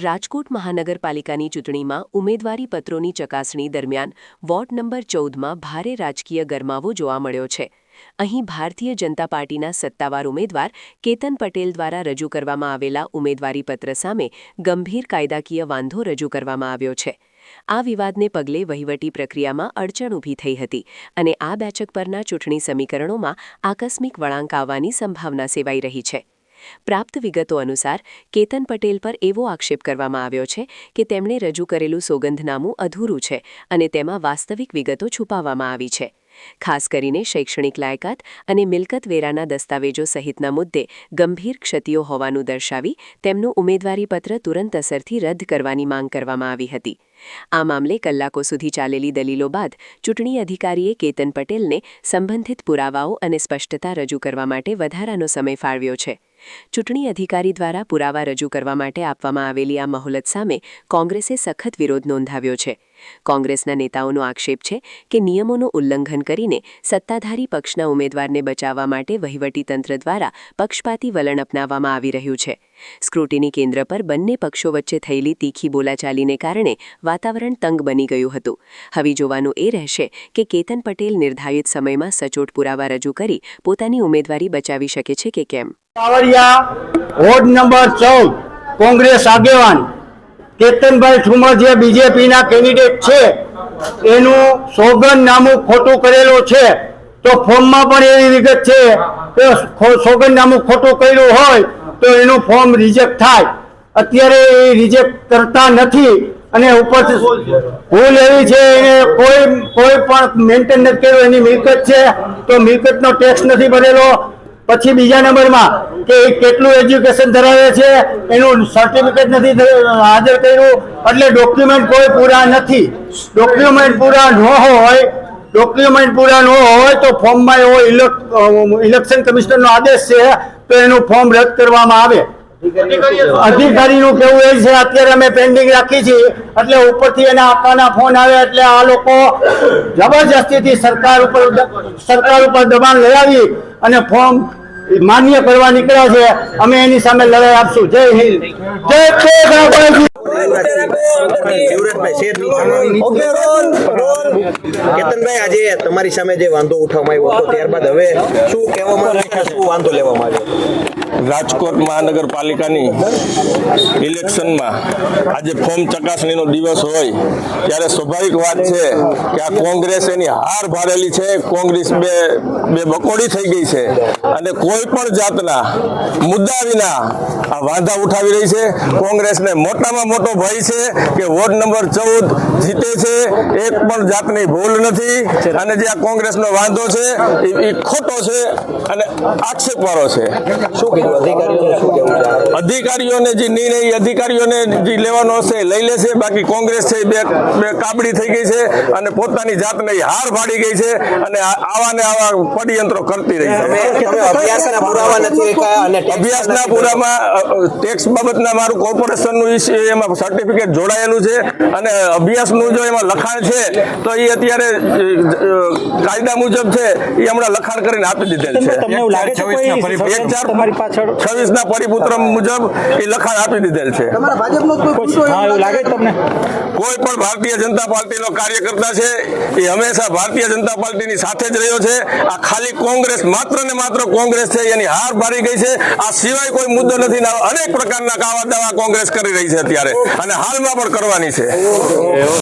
રાજકોટ મહાનગરપાલિકાની ચૂંટણીમાં ઉમેદવારી પત્રોની ચકાસણી દરમિયાન વોર્ડ નંબર 14માં ભારે રાજકીય ગરમાવો જોવા મળ્યો છે। અહીં ભારતીય જનતા પાર્ટીના સત્તાવાર ઉમેદવાર કેતન પટેલ દ્વારા રજૂ કરવામાં આવેલા ઉમેદવારીપત્ર સામે ગંભીર કાયદાકીય વાંધો રજૂ કરવામાં આવ્યો છે। આ વિવાદને પગલે વહીવટી પ્રક્રિયામાં અડચણ ઊભી થઈ હતી અને આ બેઠક પરના ચૂંટણી સમીકરણોમાં આકસ્મિક વળાંક આવવાની સંભાવના સેવાઈ રહી છે। પ્રાપ્ત વિગતો અનુસાર કેતન પટેલ પર એવો આક્ષેપ કરવામાં આવ્યો છે કે તેમણે રજૂ કરેલું સોગંદનામું અધૂરું છે અને તેમાં વાસ્તવિક વિગતો છુપાવવામાં આવી છે। ખાસ કરીને શૈક્ષણિક લાયકાત અને મિલકત વેરાના દસ્તાવેજો સહિતના મુદ્દે ગંભીર ક્ષતિઓ હોવાનું દર્શાવી તેમનું ઉમેદવારીપત્ર તુરંત અસરથી રદ કરવાની માંગ કરવામાં આવી હતી। આ મામલે કલાકો સુધી ચાલેલી દલીલો બાદ ચૂંટણી અધિકારીએ કેતન પટેલને સંબંધિત પુરાવાઓ અને સ્પષ્ટતા રજૂ કરવા માટે વધારાનો સમય ફાળવ્યો છે। ચૂંટણી અધિકારી દ્વારા પુરાવા રજૂ કરવા માટે આપવામાં આવેલી આ મહોલત સામે કોંગ્રેસે સખત વિરોધ નોંધાવ્યો છે। કોંગ્રેસના નેતાઓનો આક્ષેપ છે કે નિયમોનું ઉલ્લંઘન કરીને સત્તાધારી પક્ષના ઉમેદવારને બચાવવા માટે વહીવટીતંત્ર દ્વારા પક્ષપાતી વલણ અપનાવવામાં આવી રહ્યું છે। સ્ક્રુટિની કેન્દ્ર પર બંને પક્ષો વચ્ચે થયેલી તીખી બોલાચાલીને કારણે વાતાવરણ તંગ બની ગયું હતું। હવે જોવાનું એ રહેશે કે કેતન પટેલ નિર્ધારિત સમયમાં સચોટ પુરાવા રજૂ કરી પોતાની ઉમેદવારી બચાવી શકે છે કે કેમ। વોર્ડ નંબર 14 કોંગ્રેસ આગેવાન કેતનભાઈ ઠુમર જે બીજેપીના કેન્ડિડેટ છે એનું સોગંદનામું ખોટું કરેલું છે, તો ફોર્મમાં પણ એવી વિગત છે કે સોગંદનામું ખોટું કર્યું હોય તો એનું ફોર્મ રિજેક્ટ થાય। અત્યારે એ રિજેક્ટ કરતા નથી અને ઉપરથી ભૂલ એવી છે એને કોઈ પણ મેન્ટેન નથી કર્યું, એની મિલકત છે તો મિલકતનો ટેક્સ નથી ભરેલો। પછી બીજા નંબરમાં કે કેટલું એજ્યુકેશન ધરાવે છે એનું સર્ટિફિકેટ નથી હાજર કર્યું, એટલે ડોક્યુમેન્ટ કોઈ પૂરા નથી। ડોક્યુમેન્ટ પૂરા ન હોય તો ફોર્મમાં એવો ઇલેક્શન કમિશનરનો આદેશ છે તો એનું ફોર્મ રદ કરવામાં આવે। અધિકારીનું કેવું એ છે અત્યારે અમે પેન્ડિંગ રાખી છે એટલે ઉપરથી એના આપાના ફોન આવે એટલે આ લોકો જબરજસ્તીથી સરકાર ઉપર દબાણ લઈ આવી અને ફોર્મ માન્ય કરવા નીકળ્યા છે। અમે એની સામે લડાઈ આપશું। જય હિન્દ, જય કેતનભાઈ, આજે તમારી સામે જે વાંધો ઉઠાવવામાં આવ્યો હતો ત્યારબાદ હવે શું કહેવામાં આવ્યું, શું વાંધો લેવામાં આવ્યો? રાજકોટ મહાનગરપાલિકાની ઇલેક્શનમાં આજે ફોર્મ ચકાસણીનો દિવસ હોય ત્યારે સ્વાભાવિક વાત છે કે આ કોંગ્રેસ એની હાર ભારેલી છે। કોંગ્રેસ બે બકોડી થઈ ગઈ છે અને કોઈ પણ જાતના મુદ્દા વિના આ વાંધા ઉઠાવી રહી છે। કોંગ્રેસને મોટામાં મોટો ભય છે કે વોર્ડ નંબર 14 જીતે છે, એક પણ જાતની ભૂલ નથી અને જે આ કોંગ્રેસનો વાંધો છે એ ખોટો છે અને આક્ષેપવાળો છે। શું કીધું અધિકારીઓને? શું કહેવું છે અધિકારીઓને જે નિર્ણય અધિકારીઓને જે લેવાનો હશે લઈ લેશે, બાકી કોંગ્રેસ છે બે કાબડી થઈ ગઈ છે અને પોતાની જાતને હાર ફાડી ગઈ છે અને આવા ને આવા પડયંત્રો કરતી રહી છે। અભ્યાસના પુરાવા નથી અને અભ્યાસના પુરામાં ટેક્સ બાબતના મારું કોર્પોરેશનનું એમાં સર્ટિફિકેટ જોડાયેલું છે અને અભ્યાસનું જો એમાં લખાણ છે તો એ અત્યારે કાયદા મુજબ છે એ હમણાં લખાણ કરીને આપી દીધેલ છે। 1/4/26 પરિપુત્ર મુજબ એ લખાણ આપી દીધેલ છે। કોઈ પણ ભારતીય જનતા પાર્ટીનો કાર્યકર્તા છે એ હંમેશા ભારતીય જનતા પાર્ટીની સાથે જ રહ્યો છે। આ ખાલી કોંગ્રેસ માત્ર ને માત્ર કોંગ્રેસ છે એની હાર ભારી ગઈ છે, આ સિવાય કોઈ મુદ્દો નથી। અનેક પ્રકારના કાવા દાવા કોંગ્રેસ કરી રહી છે અત્યારે અને હાલમાં પણ કરવાની છે।